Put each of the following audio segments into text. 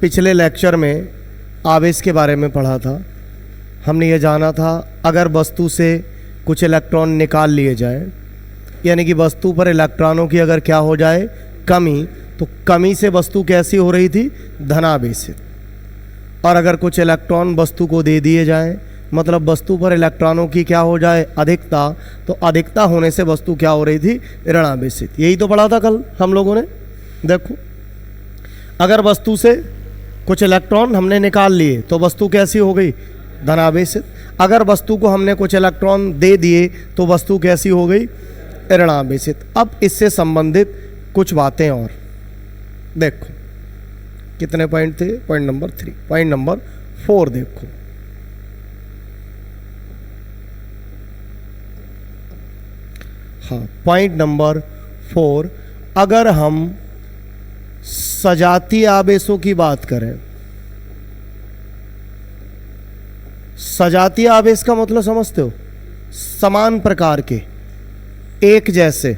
पिछले लेक्चर में आवेश के बारे में पढ़ा था। हमने ये जाना था अगर वस्तु से कुछ इलेक्ट्रॉन निकाल लिए जाए, यानी कि वस्तु पर इलेक्ट्रॉनों की अगर क्या हो जाए कमी, तो कमी से वस्तु कैसी हो रही थी, धनावेशित। और अगर कुछ इलेक्ट्रॉन वस्तु को दे दिए जाए, मतलब वस्तु पर इलेक्ट्रॉनों की क्या हो जाए अधिकता, तो अधिकता होने से वस्तु क्या हो रही थी, ऋणावेशित। यही तो पढ़ा था कल हम लोगों ने। देखो अगर वस्तु से कुछ इलेक्ट्रॉन हमने निकाल लिए तो वस्तु कैसी हो गई, धनावेशित। अगर वस्तु को हमने कुछ इलेक्ट्रॉन दे दिए तो वस्तु कैसी हो गई, ऋणावेशित। अब इससे संबंधित कुछ बातें और देखो, कितने पॉइंट थे, पॉइंट नंबर 3, पॉइंट नंबर 4 देखो। हाँ, पॉइंट नंबर 4, अगर हम सजातीय आवेशों की बात करें, सजातीय आवेश का मतलब समझते हो, समान प्रकार के, एक जैसे,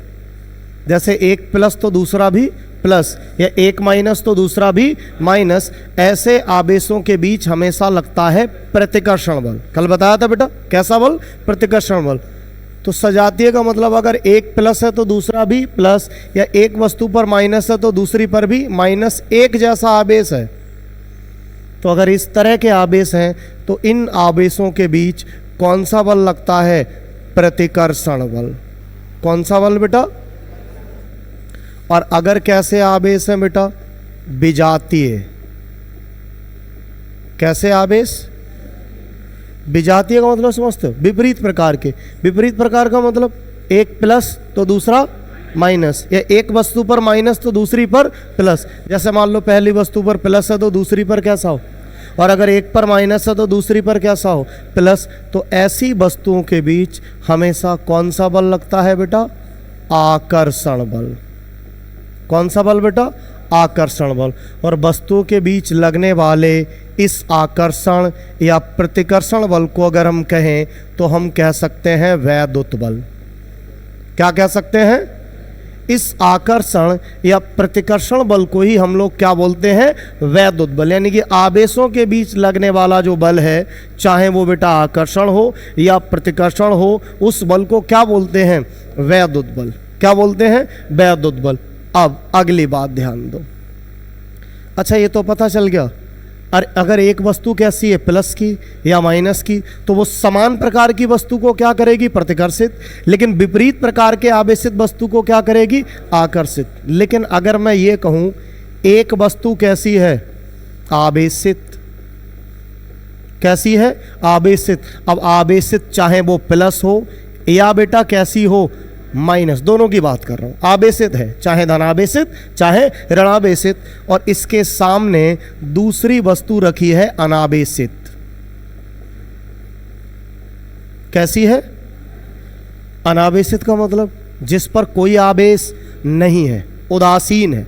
जैसे एक प्लस तो दूसरा भी प्लस, या एक माइनस तो दूसरा भी माइनस, ऐसे आवेशों के बीच हमेशा लगता है प्रतिकर्षण बल। कल बताया था बेटा, कैसा बल, प्रतिकर्षण बल। तो सजातीय का मतलब अगर एक प्लस है तो दूसरा भी प्लस, या एक वस्तु पर माइनस है तो दूसरी पर भी माइनस, एक जैसा आवेश है। तो अगर इस तरह के आवेश हैं तो इन आवेशों के बीच कौन सा बल लगता है, प्रतिकर्षण बल। कौन सा बल बेटा। और अगर कैसे आवेश है बेटा, विजातीय। कैसे आवेश, विजातीय का मतलब समझते हो, विपरीत प्रकार के। विपरीत प्रकार का मतलब एक प्लस तो दूसरा माइनस, या एक वस्तु पर माइनस तो दूसरी पर प्लस। जैसे मान लो पहली वस्तु पर प्लस है तो दूसरी पर कैसा हो, और अगर एक पर माइनस है तो दूसरी पर कैसा हो, प्लस। तो ऐसी वस्तुओं के बीच हमेशा कौन सा बल लगता है बेटा, आकर्षण बल। कौन सा बल बेटा, आकर्षण बल। और वस्तुओं के बीच लगने वाले इस आकर्षण या प्रतिकर्षण बल को अगर हम कहें तो हम कह सकते हैं वैद्युत बल। क्या कह सकते हैं, इस आकर्षण या प्रतिकर्षण बल को ही हम लोग क्या बोलते हैं, वैद्युत बल। यानी कि आवेशों के बीच लगने वाला जो बल है, चाहे वो बेटा आकर्षण हो या प्रतिकर्षण हो, उस बल को क्या बोलते हैं, वैद्युत बल। क्या बोलते हैं, वैद्युत बल। अब अगली बात ध्यान दो। अच्छा ये तो पता चल गया, अगर एक वस्तु कैसी है, प्लस की या माइनस की, तो वो समान प्रकार की वस्तु को क्या करेगी, प्रतिकर्षित। लेकिन विपरीत प्रकार के आवेशित वस्तु को क्या करेगी, आकर्षित। लेकिन अगर मैं ये कहूं एक वस्तु कैसी है, आवेशित। कैसी है, आवेशित। अब आवेशित चाहे वो प्लस हो या बेटा कैसी हो, माइनस, दोनों की बात कर रहा हूं। आवेशित है, चाहे धनावेशित चाहे ऋणावेशित, और इसके सामने दूसरी वस्तु रखी है अनावेशित। कैसी है, अनावेशित का मतलब जिस पर कोई आवेश नहीं है, उदासीन है,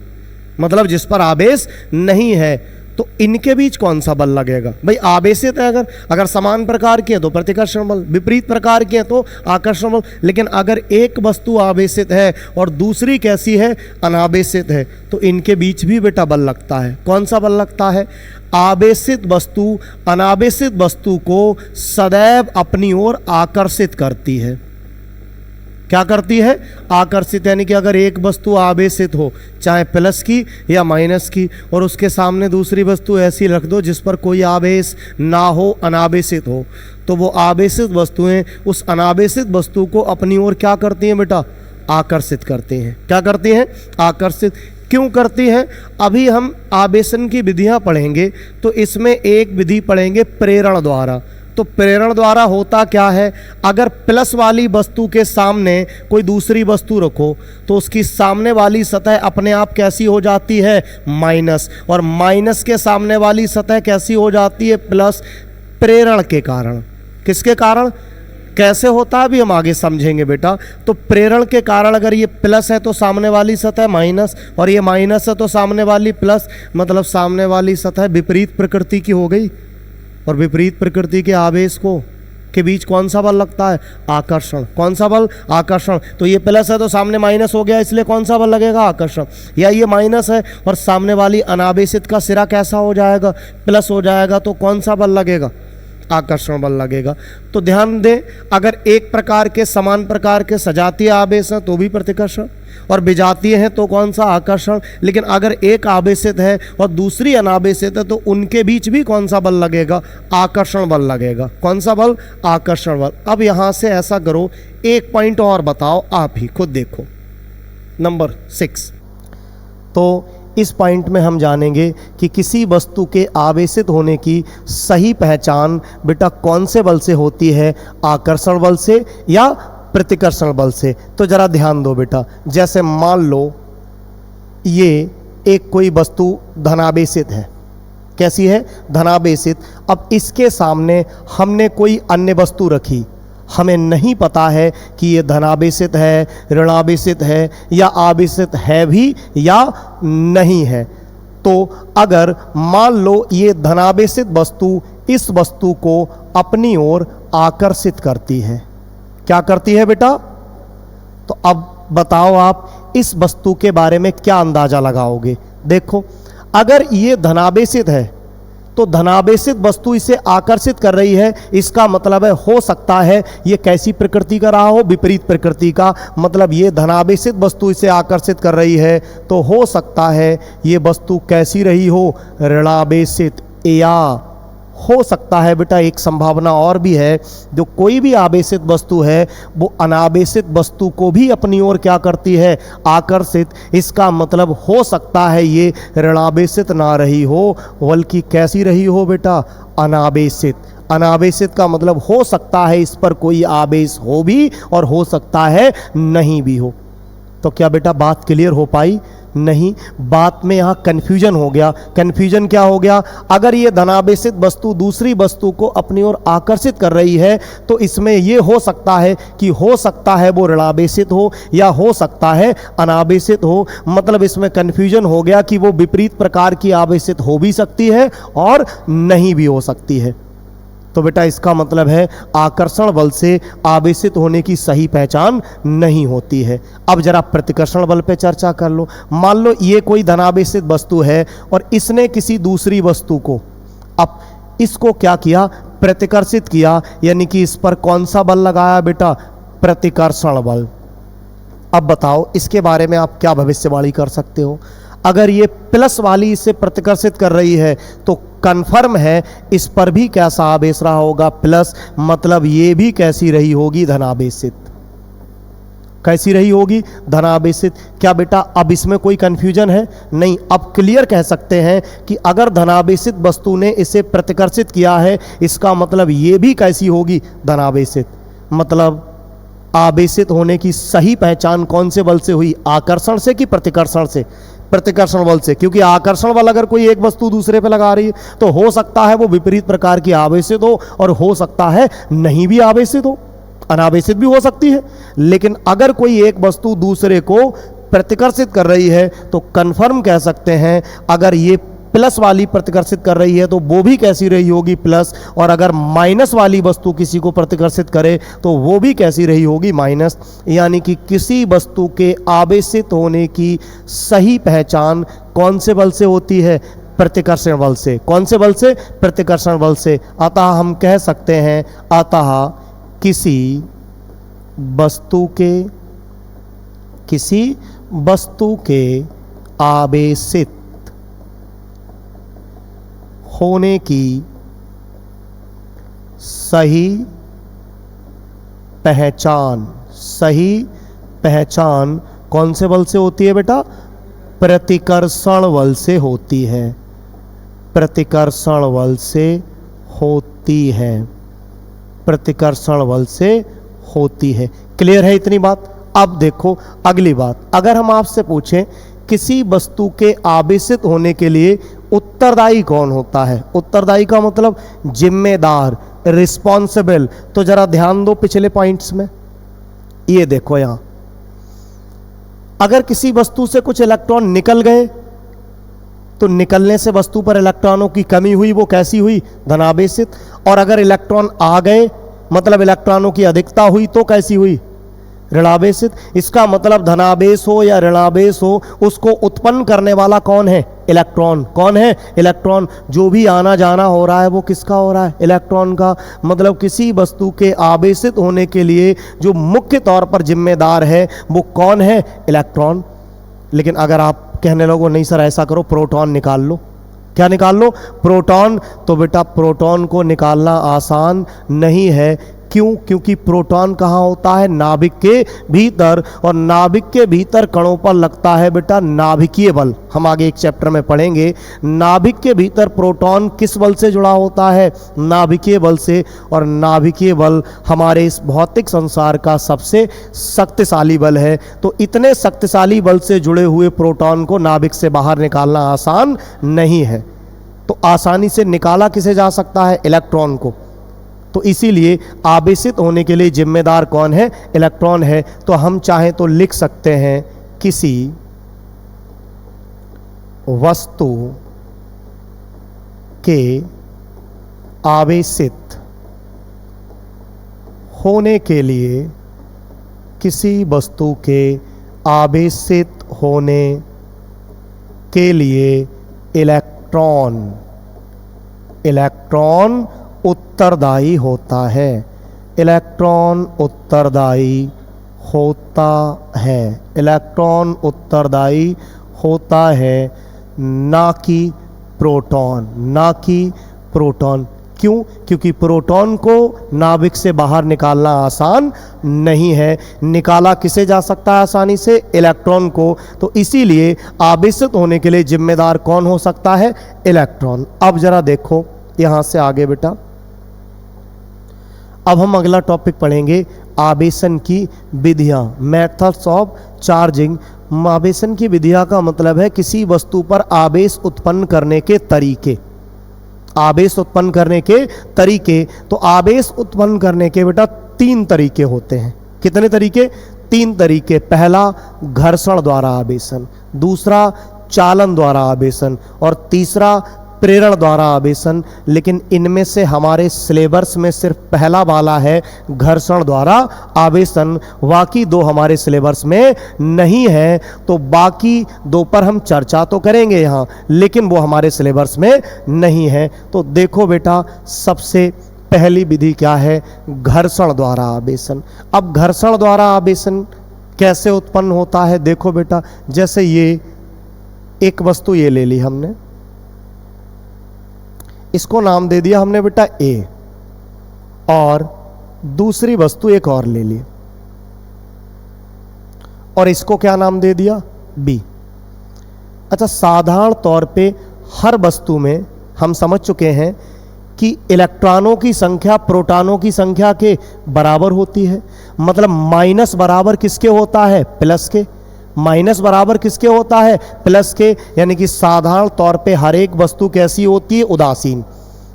मतलब जिस पर आवेश नहीं है। तो इनके बीच कौन सा बल लगेगा भाई, आवेशित है अगर समान प्रकार के हैं तो प्रतिकर्षण बल, विपरीत प्रकार के हैं तो आकर्षण बल। लेकिन अगर एक वस्तु आवेशित है और दूसरी कैसी है, अनावेशित है, तो इनके बीच भी बेटा बल लगता है। कौन सा बल लगता है, आवेशित वस्तु अनावेशित वस्तु को सदैव अपनी ओर आकर्षित करती है। क्या करती है, आकर्षित। यानी कि अगर एक वस्तु आवेशित हो, चाहे प्लस की या माइनस की, और उसके सामने दूसरी वस्तु ऐसी रख दो जिस पर कोई आवेश ना हो, अनावेशित हो, तो वो आवेशित वस्तुएं उस अनावेशित वस्तु को अपनी ओर क्या करती हैं बेटा, आकर्षित करती हैं। क्या करती हैं, आकर्षित। क्यों करती हैं, अभी हम आवेशन की विधियां पढ़ेंगे तो इसमें एक विधि पढ़ेंगे प्रेरण द्वारा। तो प्रेरण द्वारा होता क्या है, अगर प्लस वाली वस्तु के सामने कोई दूसरी वस्तु रखो तो उसकी सामने वाली सतह अपने आप कैसी हो जाती है, माइनस, और माइनस के सामने वाली सतह कैसी हो जाती है, प्लस। प्रेरण के कारण। किसके कारण, कैसे होता है अभी हम आगे समझेंगे बेटा। तो प्रेरण के कारण अगर ये प्लस है तो सामने वाली सतह माइनस, और ये माइनस है तो सामने वाली प्लस, मतलब सामने वाली सतह विपरीत प्रकृति की हो गई, और विपरीत प्रकृति के आवेश को के बीच कौन सा बल लगता है? आकर्षण। कौन सा बल? आकर्षण। तो ये प्लस है तो सामने माइनस हो गया, इसलिए कौन सा बल लगेगा? आकर्षण। या ये माइनस है और सामने वाली अनावेशित का सिरा कैसा हो जाएगा? प्लस हो जाएगा, तो कौन सा बल लगेगा? आकर्षण बल लगेगा। तो ध्यान दें, अगर एक प्रकार के समान प्रकार के सजातीय आवेश हैं तो भी प्रतिकर्षण, और विजातीय हैं तो कौन सा? आकर्षण। लेकिन अगर एक आवेशित है और दूसरी अनावेशित है तो उनके बीच भी कौन सा बल लगेगा? आकर्षण बल लगेगा। कौन सा बल? आकर्षण बल। अब यहाँ से ऐसा करो, एक पॉइंट और बताओ, आप ही खुद देखो, नंबर 6। तो इस पॉइंट में हम जानेंगे कि किसी वस्तु के आवेशित होने की सही पहचान बेटा कौन से बल से होती है, आकर्षण बल से या प्रतिकर्षण बल से। तो जरा ध्यान दो बेटा, जैसे मान लो ये एक कोई वस्तु धनावेशित है। कैसी है? धनावेशित। अब इसके सामने हमने कोई अन्य वस्तु रखी, हमें नहीं पता है कि ये धनावेशित है, ऋणावेशित है या आवेशित है भी या नहीं है। तो अगर मान लो ये धनावेशित वस्तु इस वस्तु को अपनी ओर आकर्षित करती है, क्या करती है बेटा? तो अब बताओ आप इस वस्तु के बारे में क्या अंदाजा लगाओगे? देखो, अगर ये धनावेशित है तो धनावेशित वस्तु इसे आकर्षित कर रही है, इसका मतलब है हो सकता है ये कैसी प्रकृति का रहा हो? विपरीत प्रकृति का। मतलब ये धनावेशित वस्तु इसे आकर्षित कर रही है तो हो सकता है ये वस्तु कैसी रही हो? ऋणावेशित। या हो सकता है बेटा एक संभावना और भी है, जो कोई भी आवेशित वस्तु है वो अनावेशित वस्तु को भी अपनी ओर क्या करती है? आकर्षित। इसका मतलब हो सकता है ये ऋणावेशित ना रही हो, बल्कि कैसी रही हो बेटा? अनावेशित। अनावेशित का मतलब हो सकता है इस पर कोई आवेश हो भी और हो सकता है नहीं भी हो। तो क्या बेटा बात क्लियर हो पाई? नहीं, बात में यहाँ कन्फ्यूजन हो गया। कन्फ्यूजन क्या हो गया? अगर ये धनावेशित वस्तु दूसरी वस्तु को अपनी ओर आकर्षित कर रही है तो इसमें ये हो सकता है कि हो सकता है वो ऋणावेशित हो या हो सकता है अनावेशित हो। मतलब इसमें कन्फ्यूजन हो गया कि वो विपरीत प्रकार की आवेशित हो भी सकती है और नहीं भी हो सकती है। तो बेटा इसका मतलब है आकर्षण बल से आवेशित होने की सही पहचान नहीं होती है। अब जरा प्रतिकर्षण बल पे चर्चा कर लो। मान लो ये कोई धनावेशित वस्तु है और इसने किसी दूसरी वस्तु को, अब इसको क्या किया? प्रतिकर्षित किया, यानी कि इस पर कौन सा बल लगाया बेटा? प्रतिकर्षण बल। अब बताओ इसके बारे में आप क्या भविष्यवाणी कर सकते हो? अगर ये प्लस वाली इसे प्रतिकर्षित कर रही है तो कन्फर्म है इस पर भी कैसा आवेश रहा होगा? प्लस। मतलब ये भी कैसी रही होगी? धनावेशित। कैसी रही होगी? धनावेशित। क्या बेटा अब इसमें कोई कंफ्यूजन है? नहीं, अब क्लियर कह सकते हैं कि अगर धनावेशित वस्तु ने इसे प्रतिकर्षित किया है, इसका मतलब ये भी कैसी होगी? धनावेशित। मतलब आवेशित होने की सही पहचान कौन से बल से हुई? आकर्षण से कि प्रतिकर्षण से? प्रतिकर्षण बल से, क्योंकि आकर्षण बल अगर कोई एक वस्तु दूसरे पे लगा रही है तो हो सकता है वो विपरीत प्रकार की आवेशित हो और हो सकता है नहीं भी आवेशित हो, अनावेशित भी हो सकती है। लेकिन अगर कोई एक वस्तु दूसरे को प्रतिकर्षित कर रही है तो कंफर्म कह सकते हैं अगर ये प्लस वाली प्रतिकर्षित कर रही है तो वो भी कैसी रही होगी? प्लस। और अगर माइनस वाली वस्तु किसी को प्रतिकर्षित करे तो वो भी कैसी रही होगी? माइनस। यानी कि किसी वस्तु के आवेशित होने की सही पहचान कौन से बल से होती है? प्रतिकर्षण बल से। कौन से बल से? प्रतिकर्षण बल से। अतः हम कह सकते हैं अतः किसी वस्तु के आवेशित होने की सही पहचान कौन से बल से होती है बेटा? प्रतिकर्षण बल से होती है। प्रतिकर्षण बल से होती है। प्रतिकर्षण बल से होती है। क्लियर है इतनी बात? अब देखो अगली बात, अगर हम आपसे पूछें किसी वस्तु के आवेशित होने के लिए उत्तरदायी कौन होता है? उत्तरदायी का मतलब जिम्मेदार, रिस्पॉन्सिबल। तो जरा ध्यान दो पिछले पॉइंट्स में, ये देखो यहां, अगर किसी वस्तु से कुछ इलेक्ट्रॉन निकल गए तो निकलने से वस्तु पर इलेक्ट्रॉनों की कमी हुई, वो कैसी हुई? धनावेशित। और अगर इलेक्ट्रॉन आ गए मतलब इलेक्ट्रॉनों की अधिकता हुई तो कैसी हुई, ऋणावेशित। इसका मतलब धनावेश हो या ऋणावेश हो, उसको उत्पन्न करने वाला कौन है, इलेक्ट्रॉन। कौन है, इलेक्ट्रॉन। जो भी आना जाना हो रहा है वो किसका हो रहा है, इलेक्ट्रॉन का। मतलब किसी वस्तु के आवेशित होने के लिए जो मुख्य तौर पर जिम्मेदार है वो कौन है, इलेक्ट्रॉन। लेकिन अगर आप कहने लगो नहीं सर ऐसा करो, प्रोटॉन निकाल लो। क्या निकाल लो, प्रोटॉन। तो बेटा प्रोटॉन को निकालना आसान नहीं है। क्यों, क्योंकि प्रोटॉन कहाँ होता है, नाभिक के भीतर, और नाभिक के भीतर कणों पर लगता है बेटा नाभिकीय बल। हम आगे एक चैप्टर में पढ़ेंगे। नाभिक के भीतर प्रोटॉन किस बल से जुड़ा होता है, नाभिकीय बल से। और नाभिकीय बल हमारे इस भौतिक संसार का सबसे शक्तिशाली बल है। तो इतने शक्तिशाली बल से जुड़े हुए प्रोटॉन को नाभिक से बाहर निकालना आसान नहीं है। तो आसानी से निकाला किसे जा सकता है, इलेक्ट्रॉन को। तो इसीलिए आवेशित होने के लिए जिम्मेदार कौन है, इलेक्ट्रॉन है। तो हम चाहें तो लिख सकते हैं किसी वस्तु के आवेशित होने के लिए, किसी वस्तु के आवेशित होने के लिए इलेक्ट्रॉन उत्तरदायी होता है। इलेक्ट्रॉन उत्तरदायी होता है। इलेक्ट्रॉन उत्तरदायी होता है, ना कि प्रोटॉन। ना कि प्रोटॉन। क्यों, क्योंकि प्रोटॉन को नाभिक से बाहर निकालना आसान नहीं है। निकाला किसे जा सकता है आसानी से, इलेक्ट्रॉन को। तो इसीलिए आवेशित होने के लिए जिम्मेदार कौन हो सकता है, इलेक्ट्रॉन। अब जरा देखो यहां से आगे बेटा, अब हम अगला टॉपिक पढ़ेंगे आवेशन की विधियां, मेथड्स ऑफ चार्जिंग। आवेशन की विधियां का मतलब है किसी वस्तु पर आवेश उत्पन्न करने के तरीके। आवेश उत्पन्न करने के तरीके। तो आवेश उत्पन्न करने के बेटा 3 तरीके होते हैं। कितने तरीके, 3 तरीके। पहला घर्षण द्वारा आवेशन, दूसरा चालन द्वारा आवेशन, और तीसरा प्रेरण द्वारा आवेशन। लेकिन इनमें से हमारे सिलेबस में सिर्फ पहला वाला है, घर्षण द्वारा आवेशन। बाकी 2 हमारे सिलेबस में नहीं है। तो बाकी 2 पर हम चर्चा तो करेंगे यहाँ, लेकिन वो हमारे सिलेबस में नहीं है। तो देखो बेटा, सबसे पहली विधि क्या है, घर्षण द्वारा आवेशन। अब घर्षण द्वारा आवेशन कैसे उत्पन्न होता है, देखो बेटा, जैसे ये एक वस्तु ये ले ली हमने, इसको नाम दे दिया हमने बेटा ए, और दूसरी वस्तु एक और ले ली और इसको क्या नाम दे दिया, बी। अच्छा, साधारण तौर पे हर वस्तु में हम समझ चुके हैं कि इलेक्ट्रॉनों की संख्या प्रोटॉनों की संख्या के बराबर होती है। मतलब माइनस बराबर किसके होता है, प्लस के। माइनस बराबर किसके होता है, प्लस के। यानी कि साधारण तौर पे हर एक वस्तु कैसी होती है, उदासीन।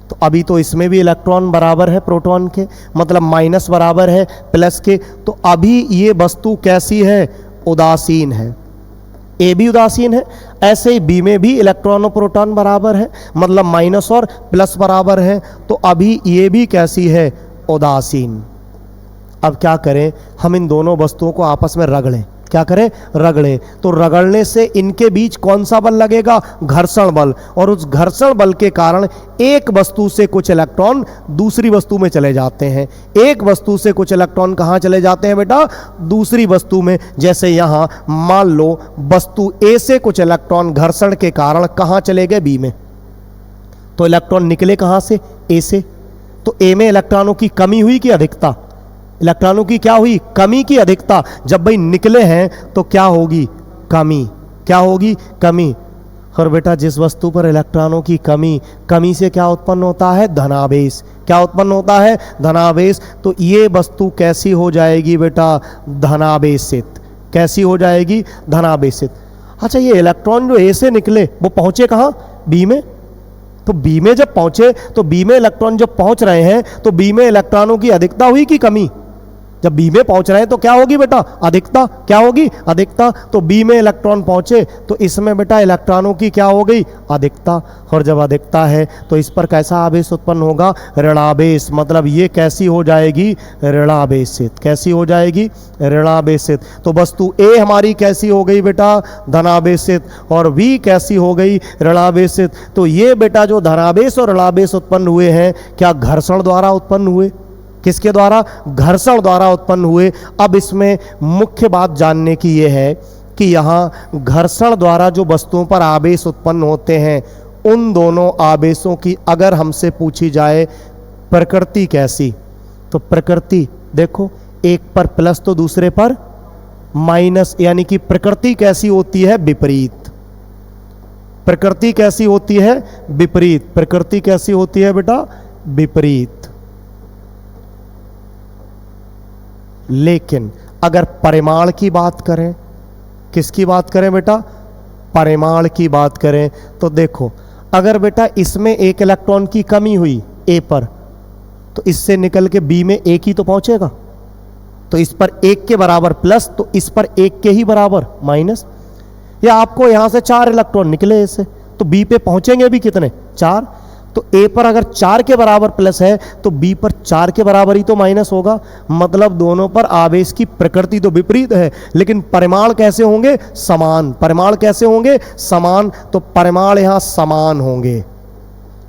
तो अभी तो इसमें भी इलेक्ट्रॉन बराबर है प्रोटॉन के, मतलब माइनस बराबर है प्लस के। तो अभी ये वस्तु कैसी है, उदासीन है। ए भी उदासीन है। ऐसे ही बी में भी इलेक्ट्रॉन और प्रोटॉन बराबर है, मतलब माइनस और प्लस बराबर है। तो अभी ये भी कैसी है, उदासीन। अब क्या करें, हम इन दोनों वस्तुओं को आपस में रगड़ें। क्या करें, रगड़ें। तो रगड़ने से इनके बीच कौन सा बल लगेगा, घर्षण बल। और उस घर्षण बल के कारण एक वस्तु से कुछ इलेक्ट्रॉन दूसरी वस्तु में चले जाते हैं। एक वस्तु से कुछ इलेक्ट्रॉन कहाँ चले जाते हैं बेटा, दूसरी वस्तु में। जैसे यहाँ मान लो वस्तु ए से कुछ इलेक्ट्रॉन घर्षण के कारण कहाँ चले गए, बी में। तो इलेक्ट्रॉन निकले कहाँ से, ए से। तो ए में इलेक्ट्रॉनों की कमी हुई कि अधिकता, इलेक्ट्रॉनों की क्या हुई, कमी की अधिकता। जब भाई निकले हैं तो क्या होगी, कमी। क्या होगी, कमी। और बेटा जिस वस्तु पर इलेक्ट्रॉनों की कमी, कमी से क्या उत्पन्न होता है, धनावेश। क्या उत्पन्न होता है, धनावेश। तो ये वस्तु कैसी हो जाएगी बेटा, धनावेशित। कैसी हो जाएगी, धनावेशित। अच्छा, ये इलेक्ट्रॉन जो ए से निकले वो पहुंचे कहाँ, बी में। तो बी में जब पहुंचे, तो बी में इलेक्ट्रॉन जब पहुंच रहे हैं तो बी में इलेक्ट्रॉनों की अधिकता हुई कि कमी, जब बी में पहुंच रहे हैं तो क्या होगी बेटा, अधिकता। क्या होगी, अधिकता। तो बी में इलेक्ट्रॉन पहुंचे तो इसमें बेटा इलेक्ट्रॉनों की क्या हो गई, अधिकता। और जब अधिकता है तो इस पर कैसा आवेश उत्पन्न होगा, ऋणावेश। मतलब ये कैसी हो जाएगी, ऋणावेशित। कैसी हो जाएगी, ऋणावेशित। तो वस्तु ए हमारी कैसी हो गई बेटा, धनावेशित, और बी कैसी हो गई, ऋणावेशित। तो ये बेटा जो धनावेश और ऋणावेश उत्पन्न हुए हैं, क्या घर्षण द्वारा उत्पन्न हुए, किसके द्वारा, घर्षण द्वारा उत्पन्न हुए। अब इसमें मुख्य बात जानने की यह है कि यहाँ घर्षण द्वारा जो वस्तुओं पर आवेश उत्पन्न होते हैं, उन दोनों आवेशों की अगर हमसे पूछी जाए प्रकृति कैसी, तो प्रकृति देखो, एक पर प्लस तो दूसरे पर माइनस, यानी कि प्रकृति कैसी होती है, विपरीत। प्रकृति कैसी होती है, विपरीत। प्रकृति कैसी होती है बेटा, विपरीत। लेकिन अगर परिमाण की बात करें, किसकी बात करें बेटा, परिमाण की बात करें, तो देखो अगर बेटा इसमें एक इलेक्ट्रॉन की कमी हुई ए पर, तो इससे निकल के बी में एक ही तो पहुंचेगा। तो इस पर एक के बराबर प्लस, तो इस पर एक के ही बराबर माइनस। या आपको यहां से 4 इलेक्ट्रॉन निकले इससे, तो बी पे पहुंचेंगे भी कितने, 4। तो ए पर अगर 4 के बराबर प्लस है तो बी पर 4 के बराबर ही तो माइनस होगा। मतलब दोनों पर आवेश की प्रकृति तो विपरीत है, लेकिन परिमाण कैसे होंगे, समान। परिमाण कैसे होंगे, समान। तो परिमाण यहां समान होंगे,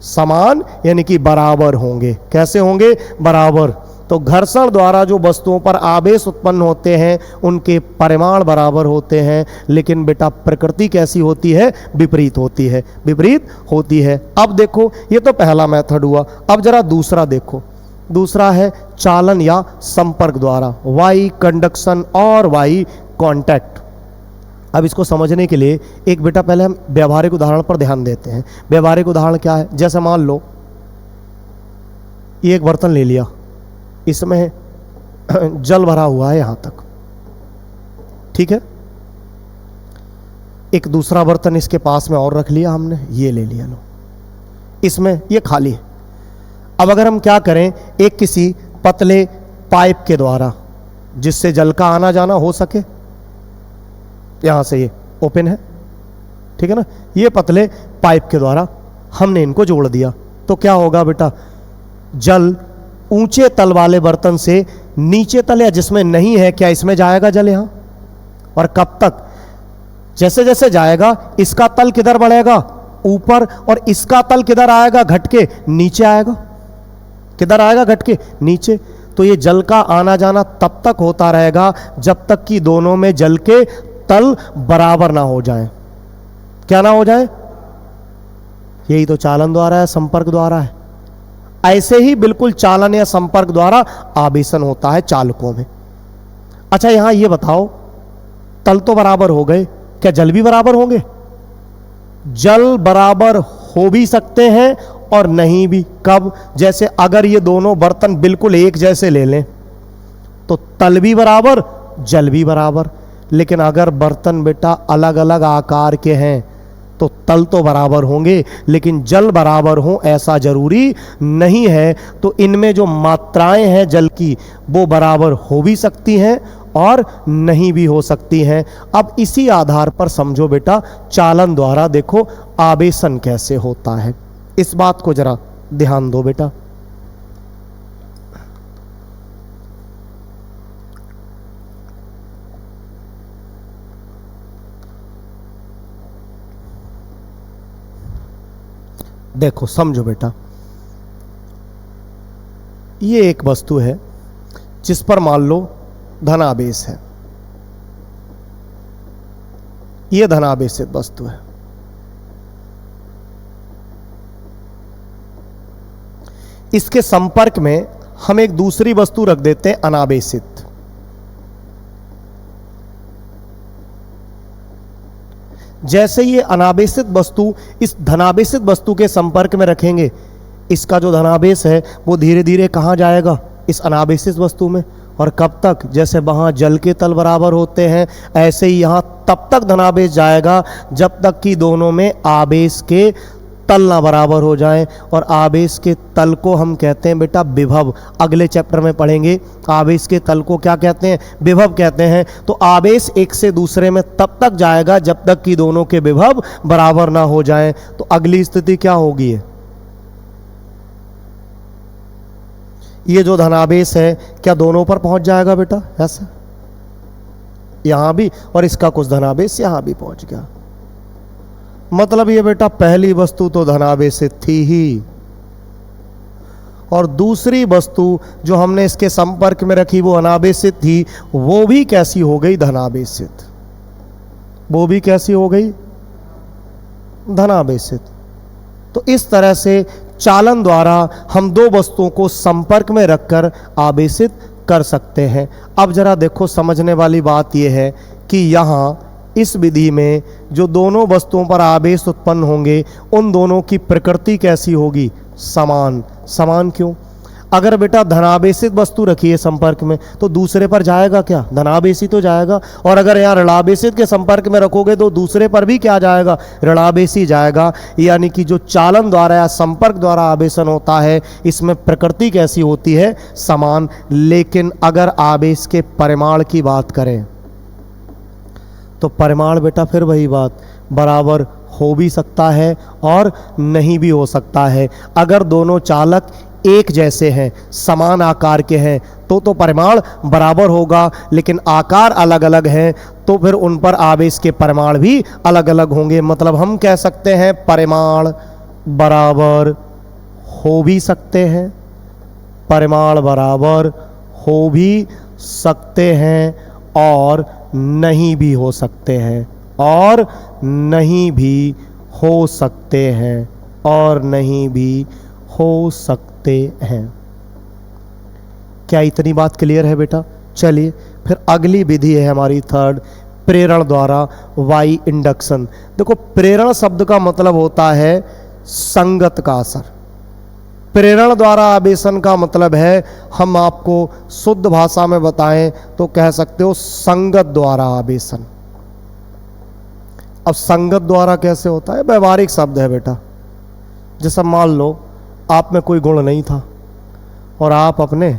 समान यानी कि बराबर होंगे। कैसे होंगे, बराबर। तो घर्षण द्वारा जो वस्तुओं पर आवेश उत्पन्न होते हैं उनके परिमाण बराबर होते हैं, लेकिन बेटा प्रकृति कैसी होती है, विपरीत होती है, विपरीत होती है। अब देखो ये तो पहला मेथड हुआ। अब जरा दूसरा देखो, दूसरा है चालन या संपर्क द्वारा, वाई कंडक्शन और वाई कांटेक्ट। अब इसको समझने के लिए एक बेटा पहले हम व्यवहारिक उदाहरण पर ध्यान देते हैं। व्यवहारिक उदाहरण क्या है, जैसे मान लो ये एक बर्तन ले लिया, इसमें जल भरा हुआ है यहां तक, ठीक है। एक दूसरा बर्तन इसके पास में और रख लिया हमने, ये ले लिया, लो इसमें ये खाली है। अब अगर हम क्या करें, एक किसी पतले पाइप के द्वारा जिससे जल का आना जाना हो सके, यहां से ये ओपन है, ठीक है ना, ये पतले पाइप के द्वारा हमने इनको जोड़ दिया, तो क्या होगा बेटा, जल ऊंचे तल वाले बर्तन से नीचे तल या जिसमें नहीं है, क्या इसमें जाएगा जल यहां, और कब तक, जैसे जैसे जाएगा इसका तल किधर बढ़ेगा, ऊपर, और इसका तल किधर आएगा, घटके नीचे आएगा। किधर आएगा, घटके नीचे। तो ये जल का आना जाना तब तक होता रहेगा जब तक कि दोनों में जल के तल बराबर ना हो जाए। क्या ना हो जाए, यही तो चालन द्वारा है, संपर्क द्वारा है। ऐसे ही बिल्कुल चालन या संपर्क द्वारा आवेशन होता है चालकों में। अच्छा यहां ये बताओ, तल तो बराबर हो गए, क्या जल भी बराबर होंगे? जल बराबर हो भी सकते हैं और नहीं भी। कब, जैसे अगर ये दोनों बर्तन बिल्कुल एक जैसे ले लें तो तल भी बराबर, जल भी बराबर। लेकिन अगर बर्तन बेटा अलग अलग आकार के हैं तो तल तो बराबर होंगे लेकिन जल बराबर हो ऐसा जरूरी नहीं है। तो इनमें जो मात्राएं हैं जल की वो बराबर हो भी सकती हैं और नहीं भी हो सकती हैं। अब इसी आधार पर समझो बेटा चालन द्वारा देखो आवेशन कैसे होता है, इस बात को जरा ध्यान दो बेटा। देखो समझो बेटा, ये एक वस्तु है जिस पर मान लो धनावेश है, ये धनावेशित वस्तु है। इसके संपर्क में हम एक दूसरी वस्तु रख देते हैं अनावेशित। जैसे ये अनावेशित वस्तु इस धनावेशित वस्तु के संपर्क में रखेंगे, इसका जो धनावेश है वो धीरे धीरे कहाँ जाएगा, इस अनावेशित वस्तु में। और कब तक, जैसे वहाँ जल के तल बराबर होते हैं ऐसे ही यहाँ तब तक धनावेश जाएगा जब तक कि दोनों में आवेश के तल ना बराबर हो जाएं, और आवेश के तल को हम कहते हैं बेटा विभव। अगले चैप्टर में पढ़ेंगे आवेश के तल को क्या कहते हैं, विभव कहते हैं। तो आवेश एक से दूसरे में तब तक जाएगा जब तक कि दोनों के विभव बराबर ना हो जाएं। तो अगली स्थिति क्या होगी, ये जो धनावेश है क्या दोनों पर पहुंच जाएगा बेटा, ऐसा यहां भी, और इसका कुछ धनावेश यहां भी पहुंच गया। मतलब ये बेटा पहली वस्तु तो धनावेशित थी ही, और दूसरी वस्तु जो हमने इसके संपर्क में रखी वो अनावेशित थी, वो भी कैसी हो गई, धनावेशित। वो भी कैसी हो गई, धनावेशित। तो इस तरह से चालन द्वारा हम दो वस्तुओं को संपर्क में रखकर आवेशित कर सकते हैं। अब जरा देखो, समझने वाली बात यह है कि यहाँ इस विधि में जो दोनों वस्तुओं पर आवेश उत्पन्न होंगे उन दोनों की प्रकृति कैसी होगी, समान। समान क्यों, अगर बेटा धनावेशित वस्तु रखी है संपर्क में तो दूसरे पर जाएगा क्या, धनावेशी तो जाएगा। और अगर यहाँ ऋणावेशित के संपर्क में रखोगे तो दूसरे पर भी क्या जाएगा, ऋणावेशी जाएगा। यानी कि जो चालन द्वारा या संपर्क द्वारा आवेशन होता है इसमें प्रकृति कैसी होती है, समान। लेकिन अगर आवेश के परिमाण की बात करें तो परिमाण बेटा फिर वही बात, बराबर हो भी सकता है और नहीं भी हो सकता है। अगर दोनों चालक एक जैसे हैं, समान आकार के हैं तो परिमाण बराबर होगा, लेकिन आकार अलग अलग हैं तो फिर उन पर आवेश के परिमाण भी अलग अलग होंगे। मतलब हम कह सकते हैं परिमाण बराबर हो भी सकते हैं, परिमाण बराबर हो भी सकते हैं और नहीं भी हो सकते हैं, और नहीं भी हो सकते हैं, और नहीं भी हो सकते हैं। क्या इतनी बात क्लियर है बेटा? चलिए फिर अगली विधि है हमारी थर्ड, प्रेरण द्वारा वाई इंडक्शन। देखो प्रेरण शब्द का मतलब होता है संगत का असर। प्रेरण द्वारा आवेशन का मतलब है, हम आपको शुद्ध भाषा में बताएं तो कह सकते हो संगत द्वारा आवेशन। अब संगत द्वारा कैसे होता है, व्यवहारिक शब्द है बेटा। जैसे मान लो आप में कोई गुण नहीं था और आप अपने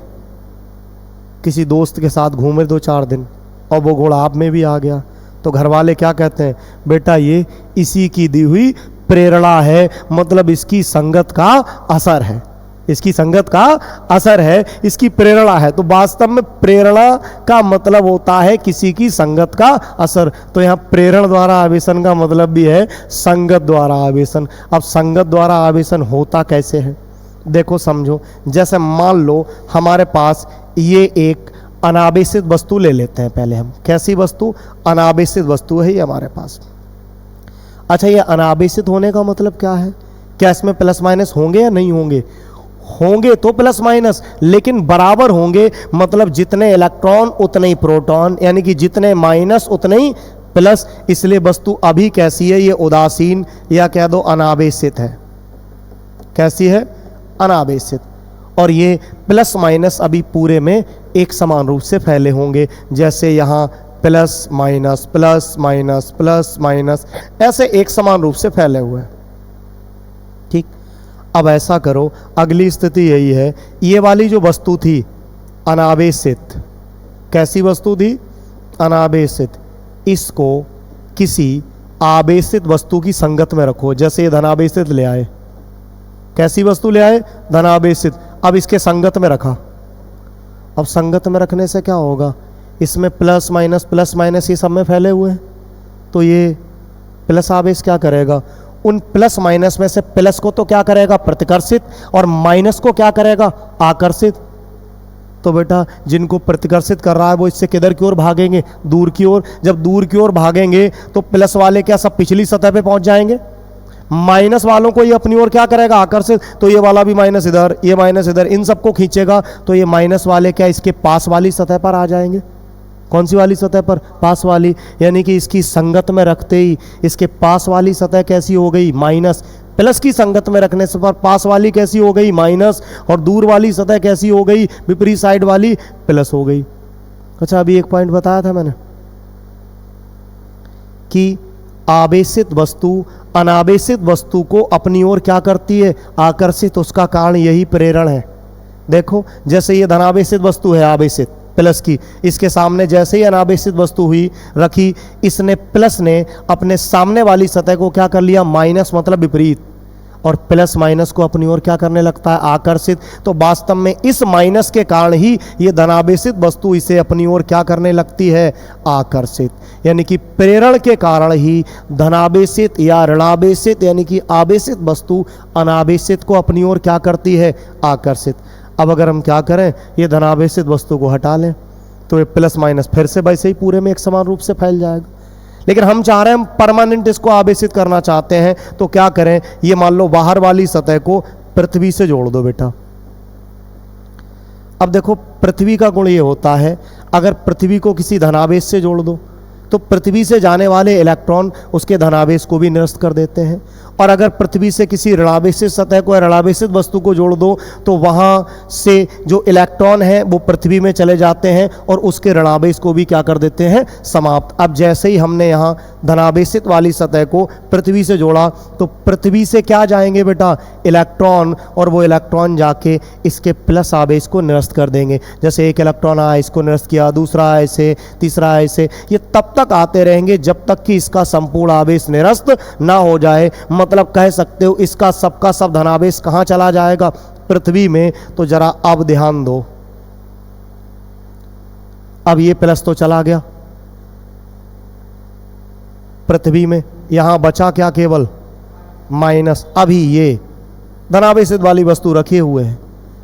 किसी दोस्त के साथ घूमे 2-4 दिन और वो गुण आप में भी आ गया, तो घर वाले क्या कहते हैं, बेटा ये इसी की दी हुई प्रेरणा है, मतलब इसकी संगत का असर है, इसकी संगत का असर है, इसकी प्रेरणा है। तो वास्तव में प्रेरणा का मतलब होता है किसी की संगत का असर। तो यहाँ प्रेरण द्वारा आवेशन का मतलब भी है संगत द्वारा आवेशन। अब संगत द्वारा आवेशन होता कैसे है, देखो समझो। जैसे मान लो हमारे पास ये एक अनावेशित वस्तु ले लेते हैं पहले हम। कैसी वस्तु, अनावेशित वस्तु है ये हमारे पास। अच्छा ये अनावेशित होने का मतलब क्या है, क्या इसमें प्लस माइनस होंगे या नहीं होंगे? होंगे तो प्लस माइनस, लेकिन बराबर होंगे, मतलब जितने इलेक्ट्रॉन उतने ही प्रोटॉन, यानी कि जितने माइनस उतने ही प्लस। इसलिए वस्तु अभी कैसी है, ये उदासीन या कह दो अनावेशित है। कैसी है, अनावेशित। और ये प्लस माइनस अभी पूरे में एक समान रूप से फैले होंगे, जैसे यहाँ plus minus plus minus plus minus, ऐसे एक समान रूप से फैले हुए हैं। ठीक, अब ऐसा करो, अगली स्थिति यही है, ये वाली जो वस्तु थी अनावेशित, कैसी वस्तु थी, अनावेशित, इसको किसी आवेशित वस्तु की संगत में रखो। जैसे ये धनावेशित ले आए, कैसी वस्तु ले आए, धनावेशित। अब इसके संगत में रखा। अब संगत में रखने से क्या होगा, इसमें प्लस माइनस ये सब में फैले हुए हैं, तो ये प्लस आवेश क्या करेगा, उन प्लस माइनस में से प्लस को तो क्या करेगा, प्रतिकर्षित, और माइनस को क्या करेगा, आकर्षित। तो बेटा जिनको प्रतिकर्षित कर रहा है वो इससे किधर की ओर भागेंगे, दूर की ओर। जब दूर की ओर भागेंगे तो प्लस वाले क्या सब पिछली सतह पे पहुंच जाएंगे, माइनस वालों को ये अपनी ओर क्या करेगा, आकर्षित। तो ये वाला भी माइनस इधर, ये माइनस इधर, इन सबको खींचेगा, तो ये माइनस वाले क्या इसके पास वाली सतह पर आ जाएंगे। कौन सी वाली सतह पर, पास वाली। यानी कि इसकी संगत में रखते ही इसके पास वाली सतह कैसी हो गई, माइनस। प्लस की संगत में रखने से पर पास वाली कैसी हो गई, माइनस, और दूर वाली सतह कैसी हो गई, विपरीत साइड वाली प्लस हो गई। अच्छा अभी एक पॉइंट बताया था मैंने कि आवेशित वस्तु अनावेशित वस्तु को अपनी ओर क्या करती है? आकर्षित। उसका कारण यही प्रेरण है। देखो, जैसे ये धनावेशित वस्तु है आवेशित प्लस की, इसके सामने जैसे ही अनावेशित वस्तु हुई रखी, इसने प्लस ने अपने सामने वाली सतह को क्या कर लिया? माइनस, मतलब विपरीत। और प्लस माइनस को अपनी ओर क्या करने लगता है? आकर्षित। तो वास्तव में इस माइनस के कारण ही ये धनावेशित वस्तु इसे अपनी ओर क्या करने लगती है? आकर्षित। यानी कि प्रेरण के कारण ही धनावेशित या ऋणावेशित यानी कि आवेशित वस्तु अनावेशित को अपनी ओर क्या करती है? आकर्षित। अब अगर हम क्या करें, ये धनावेशित वस्तु को हटा लें तो ये प्लस माइनस फिर से वैसे ही पूरे में एक समान रूप से फैल जाएगा। लेकिन हम चाह रहे हैं, हम परमानेंट इसको आवेशित करना चाहते हैं, तो क्या करें? ये मान लो बाहर वाली सतह को पृथ्वी से जोड़ दो बेटा। अब देखो, पृथ्वी का गुण ये होता है, अगर पृथ्वी को किसी धनावेश से जोड़ दो तो पृथ्वी से जाने वाले इलेक्ट्रॉन उसके धनावेश को भी निरस्त कर देते हैं, और अगर पृथ्वी से किसी ऋणावेशित सतह को या ऋणावेशित वस्तु को जोड़ दो तो वहाँ से जो इलेक्ट्रॉन है वो पृथ्वी में चले जाते हैं और उसके ऋणावेश को भी क्या कर देते हैं? समाप्त। अब जैसे ही हमने यहाँ धनावेशित वाली सतह को पृथ्वी से जोड़ा तो पृथ्वी से क्या जाएंगे बेटा? इलेक्ट्रॉन, और वो इलेक्ट्रॉन जाके इसके प्लस आवेश को निरस्त कर देंगे। जैसे एक इलेक्ट्रॉन आया, इसको निरस्त किया, दूसरा ऐसे, तीसरा ऐसे, ये तब तक आते रहेंगे जब तक कि इसका संपूर्ण आवेश निरस्त ना हो जाए। मतलब कह सकते हो इसका सबका सब धनावेश कहां चला जाएगा? पृथ्वी में। तो जरा अब ध्यान दो, अब ये प्लस तो चला गया पृथ्वी में, यहां बचा क्या? केवल माइनस। अभी ये धनावेशित वाली वस्तु रखे हुए हैं,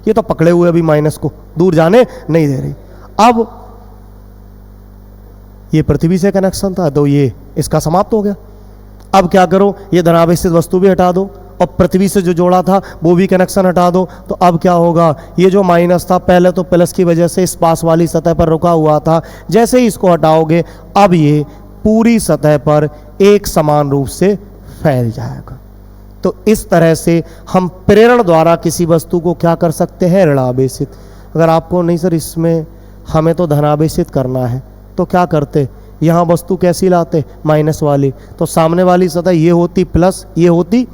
ये तो पकड़े हुए अभी माइनस को दूर जाने नहीं दे रही। अब ये पृथ्वी से कनेक्शन था तो ये इसका समाप्त हो गया। अब क्या करो? ये धनावेशित वस्तु भी हटा दो और पृथ्वी से जो जोड़ा था वो भी कनेक्शन हटा दो। तो अब क्या होगा? ये जो माइनस था पहले तो प्लस की वजह से इस पास वाली सतह पर रुका हुआ था, जैसे ही इसको हटाओगे अब ये पूरी सतह पर एक समान रूप से फैल जाएगा। तो इस तरह से हम प्रेरण द्वारा किसी वस्तु को क्या कर सकते हैं? ऋणावेशित। अगर आपको नहीं सर इसमें हमें तो धनावेशित करना है तो क्या करते? यहाँ वस्तु कैसी लाते? माइनस वाली। तो सामने वाली सतह ये होती प्लस, ये होती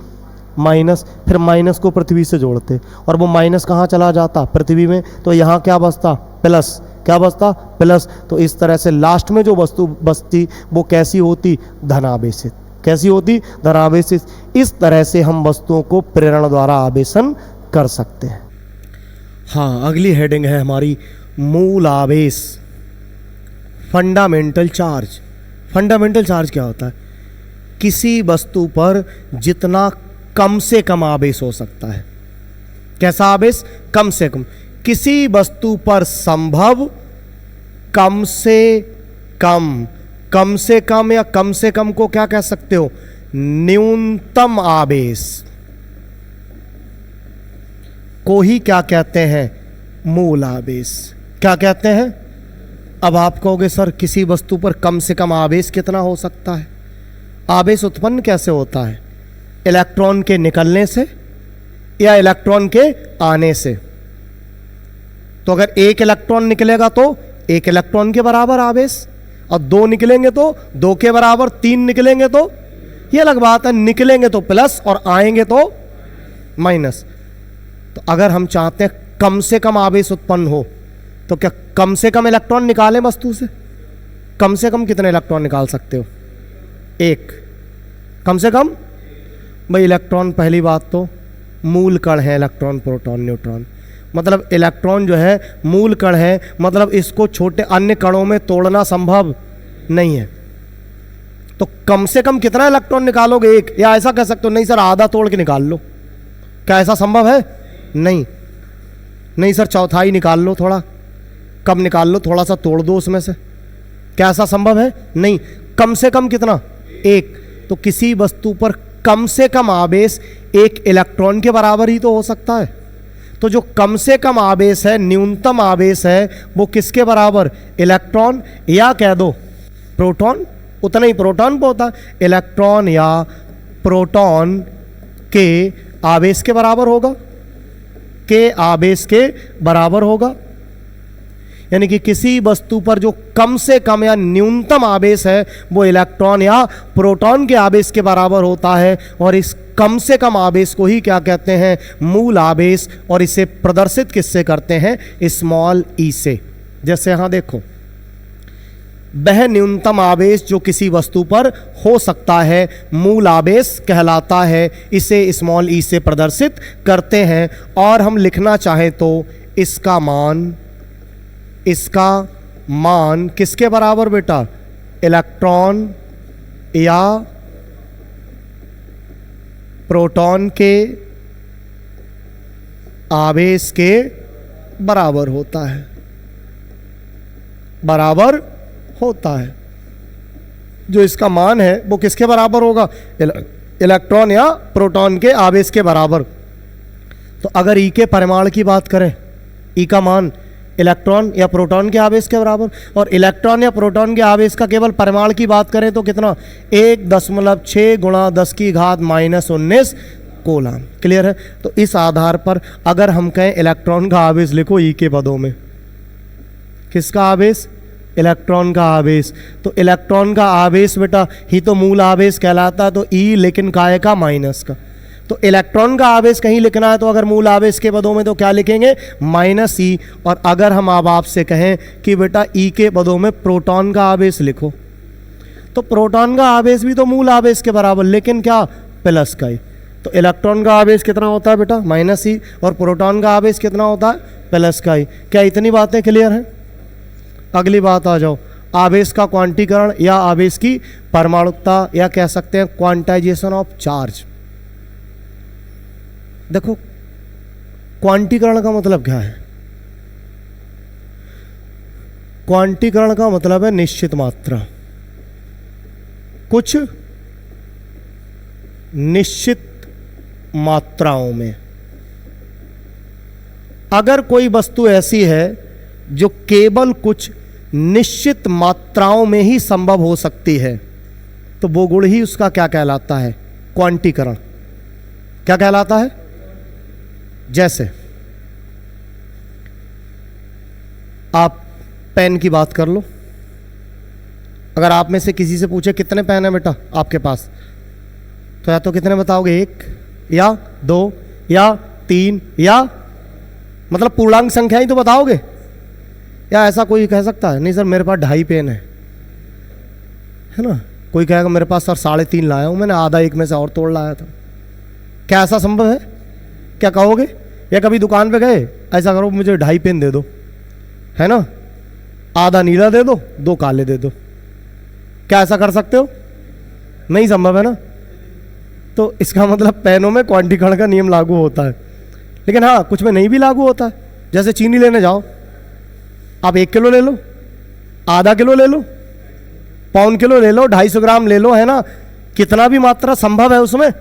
माइनस, फिर माइनस को पृथ्वी से जोड़ते और वो माइनस कहाँ चला जाता? पृथ्वी में। तो यहाँ क्या बचता? प्लस। क्या बचता? प्लस। तो इस तरह से लास्ट में जो वस्तु बचती वो कैसी होती? धनावेशित। कैसी होती? धनावेशित। इस तरह से हम वस्तुओं को प्रेरण द्वारा आवेशन कर सकते हैं। हाँ, अगली हेडिंग है हमारी मूल आवेश, फंडामेंटल चार्ज। फंडामेंटल चार्ज क्या होता है? किसी वस्तु पर जितना कम से कम आवेश हो सकता है। कैसा आवेश? कम से कम। किसी वस्तु पर संभव कम से कम, कम से कम या कम से कम को क्या कह सकते हो? न्यूनतम आवेश को ही क्या कहते हैं? मूल आवेश। क्या कहते हैं? अब आप कहोगे सर किसी वस्तु पर कम से कम आवेश कितना हो सकता है? आवेश उत्पन्न कैसे होता है? इलेक्ट्रॉन के निकलने से या इलेक्ट्रॉन के आने से? तो अगर एक इलेक्ट्रॉन निकलेगा तो एक इलेक्ट्रॉन के बराबर आवेश, और दो निकलेंगे तो दो के बराबर, तीन निकलेंगे तो ये अलग बात है, निकलेंगे तो प्लस और आएंगे तो माइनस। तो अगर हम चाहते हैं कम से कम आवेश उत्पन्न हो तो क्या कम से कम इलेक्ट्रॉन निकालें वस्तु से? कम से कम कितने इलेक्ट्रॉन निकाल सकते हो? एक। कम से कम भाई इलेक्ट्रॉन, पहली बात तो मूल कण है इलेक्ट्रॉन, प्रोटॉन, न्यूट्रॉन। मतलब इलेक्ट्रॉन जो है मूल कण है, मतलब इसको छोटे अन्य कणों में तोड़ना संभव नहीं है। तो कम से कम कितना इलेक्ट्रॉन निकालोगे? एक। या ऐसा कह सकते हो नहीं सर आधा तोड़ के निकाल लो। क्या ऐसा संभव है? नहीं। नहीं सर चौथाई निकाल लो, थोड़ा कम निकाल लो, थोड़ा सा तोड़ दो उसमें से। क्या ऐसा संभव है? नहीं। कम से कम कितना? एक। तो किसी वस्तु पर कम से कम आवेश एक इलेक्ट्रॉन के बराबर ही तो हो सकता है। तो जो कम से कम आवेश है, न्यूनतम आवेश है, वो किसके बराबर? इलेक्ट्रॉन या कह दो प्रोटॉन। उतना ही प्रोटॉन पे होता, इलेक्ट्रॉन या प्रोटॉन के आवेश के बराबर होगा, के आवेश के बराबर होगा। यानी कि किसी वस्तु पर जो कम से कम या न्यूनतम आवेश है वो इलेक्ट्रॉन या प्रोटॉन के आवेश के बराबर होता है, और इस कम से कम आवेश को ही क्या कहते हैं, मूल आवेश, और इसे प्रदर्शित किससे करते हैं, स्मॉल ई से। जैसे यहां देखो, वह न्यूनतम आवेश जो किसी वस्तु पर हो सकता है मूल आवेश कहलाता है, इसे स्मॉल ई से प्रदर्शित करते हैं। और हम लिखना चाहें तो इसका मान किसके बराबर बेटा, इलेक्ट्रॉन या प्रोटॉन के आवेश के बराबर होता है, बराबर होता है। जो इसका मान है वो किसके बराबर होगा, इलेक्ट्रॉन या प्रोटॉन के आवेश के बराबर। तो अगर ई के परिमाण की बात करें, ई का मान इलेक्ट्रॉन या प्रोटॉन के आवेश के बराबर, और इलेक्ट्रॉन या प्रोटॉन के आवेश का केवल परिमाण की बात करें तो कितना, 1.6 × 10⁻⁻19 कूलम। क्लियर है। तो इस आधार पर अगर हम कहें इलेक्ट्रॉन का आवेश लिखो ई के पदों में, किसका आवेश, इलेक्ट्रॉन का आवेश, तो इलेक्ट्रॉन का आवेश बेटा ही तो मूल आवेश कहलाता है, तो ई, लेकिन काय का, माइनस का। तो इलेक्ट्रॉन का आवेश कहीं लिखना है तो अगर मूल आवेश के पदों में तो क्या लिखेंगे, -e। और अगर हम अब आपसे कहें कि बेटा ई के पदों में प्रोटॉन का आवेश लिखो, तो प्रोटॉन का आवेश भी तो मूल आवेश के बराबर, लेकिन क्या, प्लस का ही। तो इलेक्ट्रॉन का आवेश कितना होता है बेटा, -e, और प्रोटॉन का आवेश कितना होता है, प्लस का ही। क्या इतनी बातें क्लियर हैं। अगली बात आ जाओ, आवेश का क्वांटीकरण या आवेश की परमाणुकता, या कह सकते हैं क्वांटाइजेशन ऑफ चार्ज। देखो क्वांटीकरण का मतलब क्या है, क्वांटीकरण का मतलब है निश्चित मात्रा, कुछ निश्चित मात्राओं में। अगर कोई वस्तु ऐसी है जो केवल कुछ निश्चित मात्राओं में ही संभव हो सकती है, तो वो गुण ही उसका क्या कहलाता है, क्वांटीकरण। क्या कहलाता है। जैसे आप पेन की बात कर लो, अगर आप में से किसी से पूछे कितने पेन है बेटा आपके पास, तो या तो कितने बताओगे, 1 या 2 या 3, या मतलब पूर्णांक संख्या ही तो बताओगे। या ऐसा कोई कह सकता है, नहीं सर मेरे पास 2.5 पेन है ना। कोई कहेगा मेरे पास सर 3.5 लाया हूं मैंने, आधा एक में से और तोड़ लाया था। क्या ऐसा संभव है, क्या कहोगे। या कभी दुकान पे गए, ऐसा करो मुझे 2.5 पेन दे दो, है ना, आधा नीला दे दो, 2 काले दे दो। क्या ऐसा कर सकते हो, नहीं संभव है ना। तो इसका मतलब पेनों में क्वांटीकरण का नियम लागू होता है, लेकिन हाँ कुछ में नहीं भी लागू होता है। जैसे चीनी लेने जाओ, आप 1 किलो ले लो, आधा किलो ले लो, पौन किलो ले लो, 250 ग्राम ले लो, है ना, कितना भी मात्रा संभव है उसमें।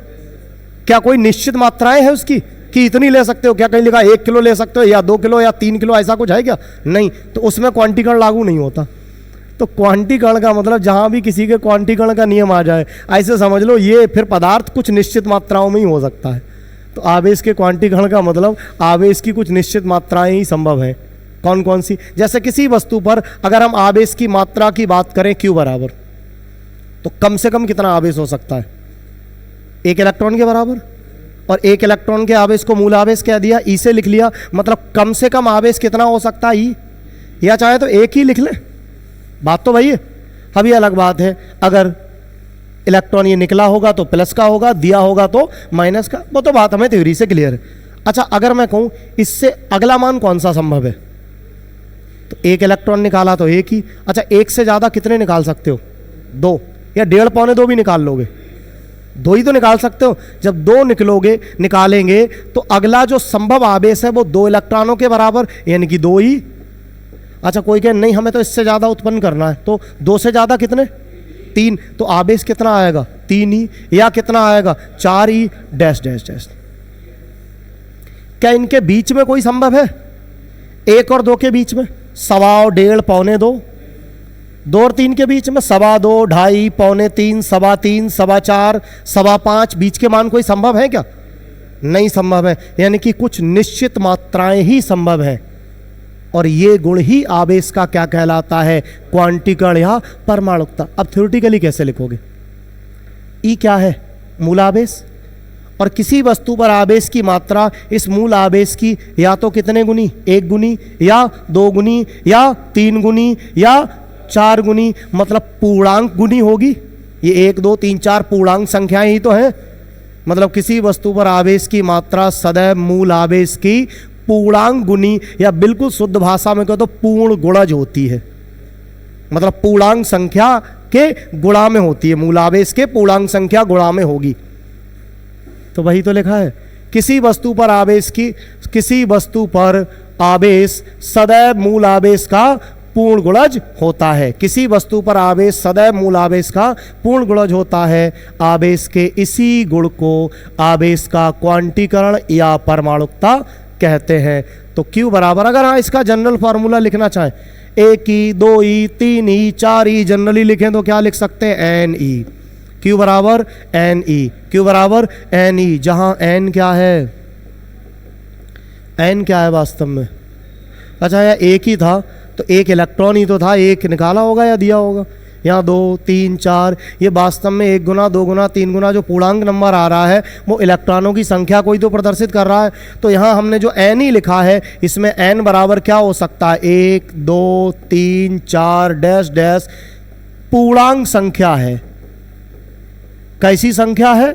क्या कोई निश्चित मात्राएं है उसकी कि इतनी ले सकते हो, क्या कहीं लिखा 1 किलो ले सकते हो या 2 किलो या 3 किलो, ऐसा कुछ है क्या, नहीं। तो उसमें क्वांटीकरण लागू नहीं होता। तो क्वांटीकरण का मतलब जहां भी किसी के क्वांटीकरण का नियम आ जाए, ऐसे समझ लो ये फिर पदार्थ कुछ निश्चित मात्राओं में ही हो सकता है। तो आवेश के क्वांटीकरण का मतलब आवेश की कुछ निश्चित मात्राएं ही संभव है। कौन कौन सी, जैसे किसी वस्तु पर अगर हम आवेश की मात्रा की बात करें Q बराबर, तो कम से कम कितना आवेश हो सकता है, 1 इलेक्ट्रॉन के बराबर। और 1 इलेक्ट्रॉन के आवेश को मूल आवेश कह दिया, ई से लिख लिया, मतलब कम से कम आवेश कितना हो सकता है, ई, या चाहे तो 1 ही लिख ले, बात तो वही है। अभी अलग बात है अगर इलेक्ट्रॉन ये निकला होगा तो प्लस का होगा, दिया होगा तो माइनस का, वो तो बात हमें थ्योरी से क्लियर है। अच्छा अगर मैं कहूं इससे अगला मान कौन सा संभव है, तो 1 इलेक्ट्रॉन निकाला तो 1 ही। अच्छा 1 से ज्यादा कितने निकाल सकते हो, 2 या 1.5 पौने 2 भी निकाल लोगे, 2 ही तो निकाल सकते हो। जब 2 निकालेंगे तो अगला जो संभव आवेश है वो 2 इलेक्ट्रॉनों के बराबर, यानी कि 2 ही। अच्छा कोई कहे नहीं हमें तो इससे ज्यादा उत्पन्न करना है, तो 2 से ज्यादा कितने, 3, तो आवेश कितना आएगा, 3 ही, या कितना आएगा, 4 ही डैश डैश डैश। क्या इनके बीच में कोई संभव है, 1 और 2 के बीच में, 1.25, 1.5, पौने 2, 2 और 3 के बीच में 2.25, 2.5, पौने 3, 3.25, 4.25, 5.25, बीच के मान कोई संभव है क्या, नहीं संभव है। यानी कि कुछ निश्चित मात्राएं ही संभव है। और ये गुण ही आवेश का क्या कहलाता है, क्वांटीकरण या परमाणुकता। अब थ्योरेटिकली कैसे लिखोगे, ई क्या है, मूल आवेश, और किसी वस्तु पर आवेश की मात्रा इस मूल आवेश की या तो कितने गुनी, 1 गुनी या 2 गुनी या 3 गुनी या 4 गुनी, मतलब पूर्णांक गुनी होगी। ये 1 2 3 4 पूर्णांक संख्याएं ही तो हैं। मतलब किसी वस्तु पर आवेश की मात्रा सदैव मूल आवेश की पूर्णांक गुनी, या बिल्कुल शुद्ध भाषा में कहो तो पूर्ण गुणज होती है। मतलब पूर्णांक संख्या के गुणा में होती है, मूल आवेश के पूर्णांक संख्या गुणा में होगी। तो वही तो लिखा है, किसी वस्तु पर आवेश सदैव मूल आवेश का पूर्ण गुणज होता है। किसी वस्तु पर आवेश सदैव मूल आवेश का पूर्ण गुणज होता है। आवेश के इसी गुण को आवेश का क्वांटीकरण या परमाणुकता कहते हैं। तो Q बराबर, अगर हाँ इसका जनरल फार्मूला लिखना चाहें, 1E 2E 3E 4E generally लिखें तो क्या लिख सकते हैं, NE। Q बराबर NE, Q बराबर NE, जहां N क्या है, N क्या है वास्तव में, अच्छा यह एक ही था तो एक इलेक्ट्रॉन ही तो था, एक निकाला होगा या दिया होगा। यहाँ 2 3 4, ये वास्तव में 1 गुना 2 गुना 3 गुना जो पूर्णांक नंबर आ रहा है वो इलेक्ट्रॉनों की संख्या को ही तो प्रदर्शित कर रहा है। तो यहाँ हमने जो n ही लिखा है, इसमें n बराबर क्या हो सकता है, 1 2 3 4 डैश डैश पूर्णांक संख्या है। कैसी संख्या है,